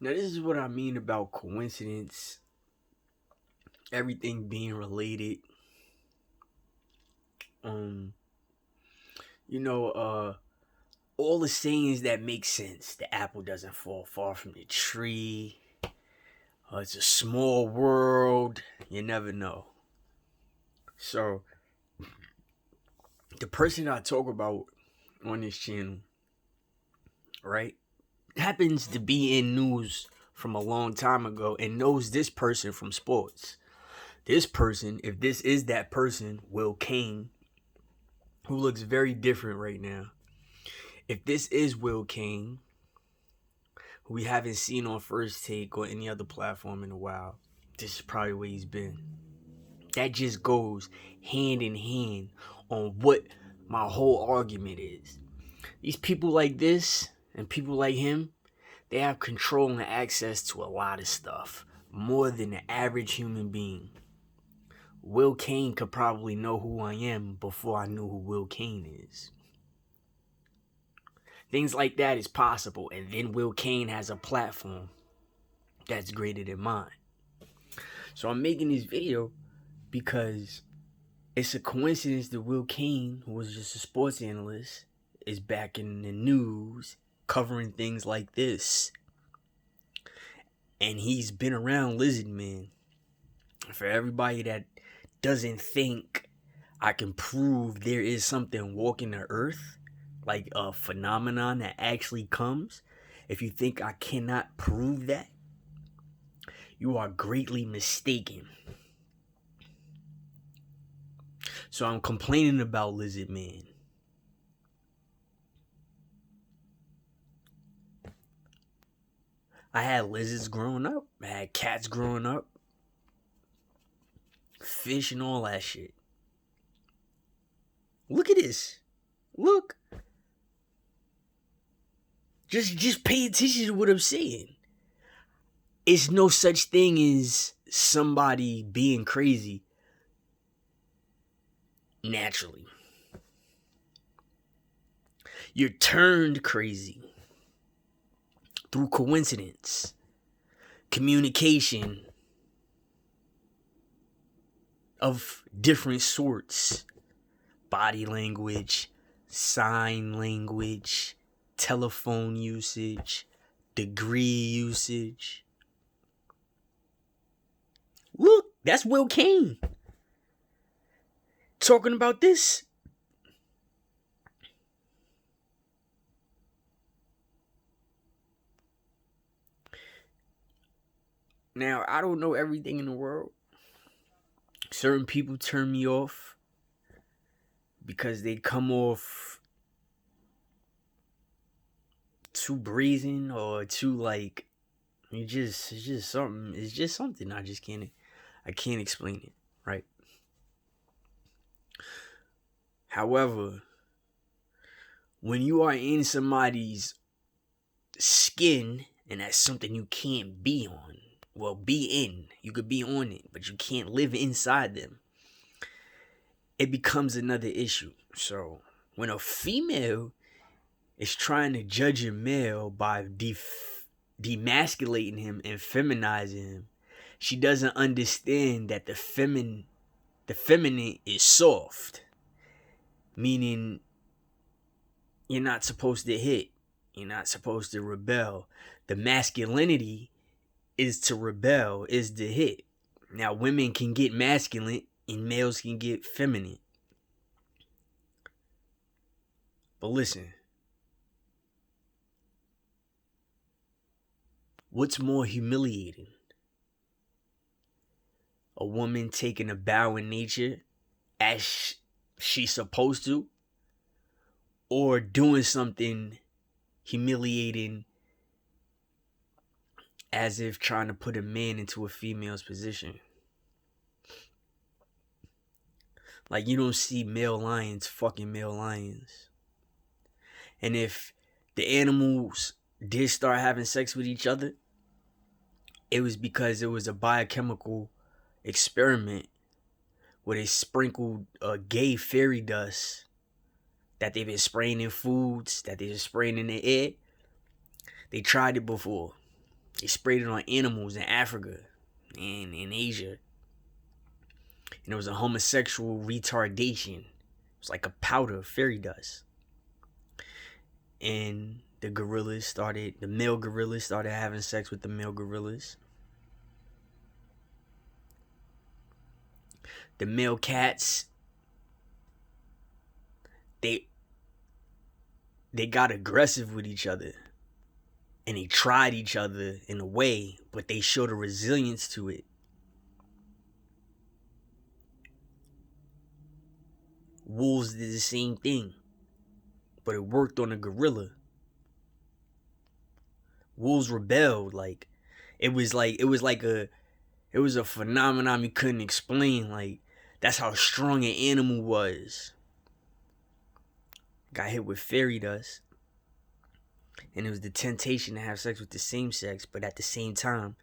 Now, this is what I mean about coincidence, everything being related. Um, you know, all the sayings that make sense. The apple doesn't fall far from the tree. It's a small world. You never know. So, the person I talk about on this channel, right, happens to be in news from a long time ago and knows this person from sports. This person, if this is that person, Will Cain, who looks very different right now. If this is Will Cain, who we haven't seen on First Take or any other platform in a while, this is probably where he's been. That just goes hand in hand on what my whole argument is. These people like this and people like him, they have control and access to a lot of stuff, more than the average human being. Will Cain could probably know who I am before I knew who Will Cain is. Things like that is possible, and then Will Cain has a platform that's greater than mine. So I'm making this video because it's a coincidence that Will Cain, who was just a sports analyst, is back in the news covering things like this. And he's been around Lizard Man. For everybody that doesn't think I can prove there is something walking the earth, like a phenomenon that actually comes, if you think I cannot prove that, you are greatly mistaken. So I'm complaining about Lizard Man. I had lizards growing up. I had cats growing up. Fish and all that shit. Look at this. Look. Just pay attention to what I'm saying. It's no such thing as somebody being crazy naturally. You're turned crazy through coincidence, communication of different sorts, body language, sign language, telephone usage, degree usage. Look, that's Will Cain talking about this. Now, I don't know everything in the world. Certain people turn me off because they come off too brazen or too like it's just something I can't explain it, right? However, when you are in somebody's skin and that's something you can't be on, well, be in, you could be on it, but you can't live inside them, it becomes another issue. So when a female is trying to judge a male by demasculating him and feminizing him, she doesn't understand that the feminine is soft, meaning you're not supposed to hit, you're not supposed to rebel. The masculinity is to rebel, is to hit. Now, women can get masculine and males can get feminine. But listen, what's more humiliating? A woman taking a bow in nature as she's supposed to, or doing something humiliating as if trying to put a man into a female's position. Like, you don't see male lions fucking male lions. And if the animals did start having sex with each other, it was because it was a biochemical experiment where they sprinkled gay fairy dust that they've been spraying in foods, that they've been spraying in the air. They tried it before. They sprayed it on animals in Africa and in Asia. And it was a homosexual retardation. It was like a powder of fairy dust. And the male gorillas started having sex with the male gorillas. The male cats, they got aggressive with each other. And they tried each other in a way, but they showed a resilience to it. Wolves did the same thing, but it worked on a gorilla. Wolves rebelled. It was a phenomenon you couldn't explain. Like, that's how strong an animal was. Got hit with fairy dust. And it was the temptation to have sex with the same sex, but at the same time,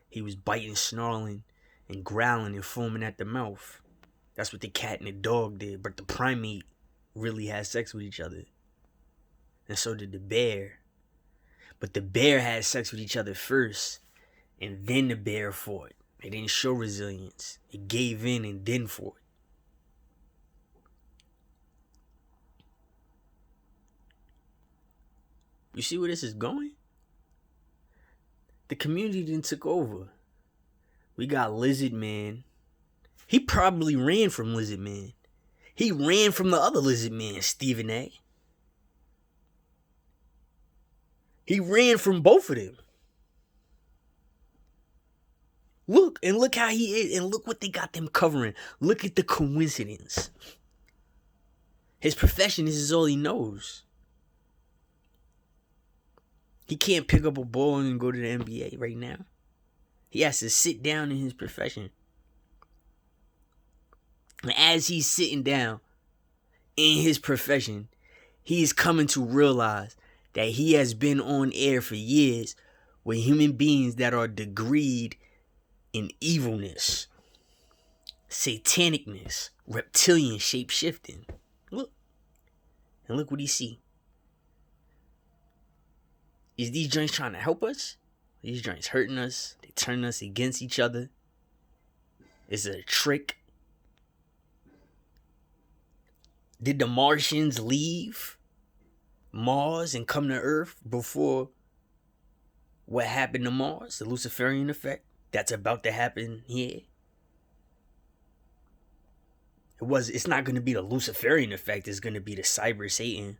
he was biting, snarling, and growling and foaming at the mouth. That's what the cat and the dog did, but the primate really had sex with each other. And so did the bear. But the bear had sex with each other first, and then the bear fought. It didn't show resilience. It gave in and then fought. You see where this is going? The community then took over. We got Lizard Man. He probably ran from Lizard Man. He ran from the other Lizard Man, Stephen A. He ran from both of them. Look how he is, and look what they got them covering. Look at the coincidence. His profession, this is all he knows. He can't pick up a ball and go to the NBA right now. He has to sit down in his profession. And as he's sitting down in his profession, he is coming to realize that he has been on air for years with human beings that are degreed in evilness, satanicness, reptilian shape-shifting. Look. And look what he see. Is these joints trying to help us? These joints hurting us? They turn us against each other? Is it a trick? Did the Martians leave Mars and come to Earth before what happened to Mars? The Luciferian effect? That's about to happen here. It's not going to be the Luciferian effect. It's going to be the Cyber Satan.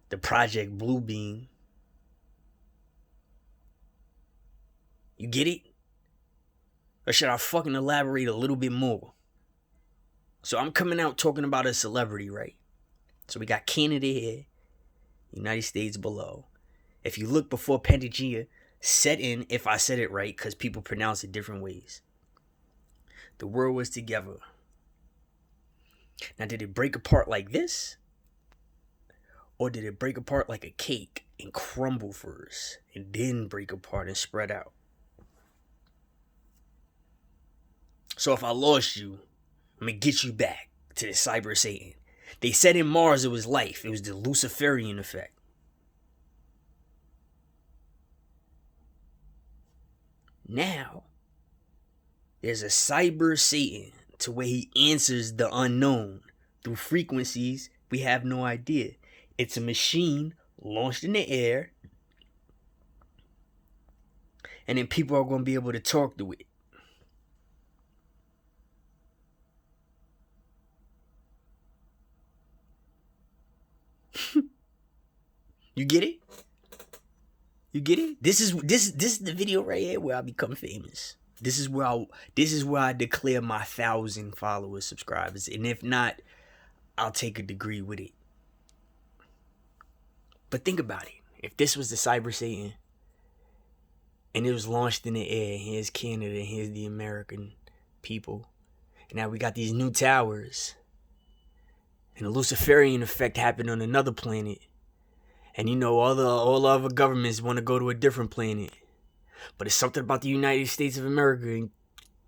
The Project Bluebeam. You get it? Or should I fucking elaborate a little bit more? So I'm coming out talking about a celebrity, right? So we got Canada here, United States below. If you look before Pangea set in, if I said it right, because people pronounce it different ways. The world was together. Now, did it break apart like this? Or did it break apart like a cake and crumble first and then break apart and spread out? So if I lost you, I'm going to get you back to the Cyber Satan. They said in Mars it was life. It was the Luciferian effect. Now, there's a Cyber Satan to where he answers the unknown through frequencies we have no idea. It's a machine launched in the air, and then people are going to be able to talk to it. You get it? You get it? This is the video right here where I become famous. This is where I declare my 1,000 followers, subscribers, and if not, I'll take a degree with it. But think about it. If this was the Cyber Satan, and it was launched in the air, here's Canada, here's the American people, and now we got these new towers, and the Luciferian effect happened on another planet. And you know, all other governments want to go to a different planet. But it's something about the United States of America and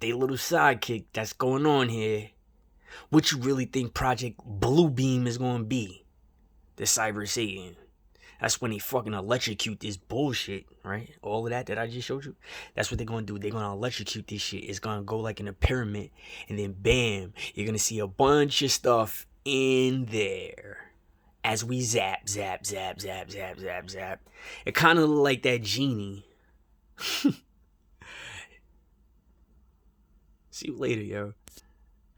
they little sidekick that's going on here. What you really think Project Bluebeam is going to be? The Cyber Satan. That's when they fucking electrocute this bullshit. right? All of that I just showed you, that's what they're gonna do. They're gonna electrocute this shit. It's gonna go like in a pyramid, and then bam, you're gonna see a bunch of stuff in there as we zap, zap, zap, zap, zap, zap, zap. It kind of look like that genie. See you later, yo.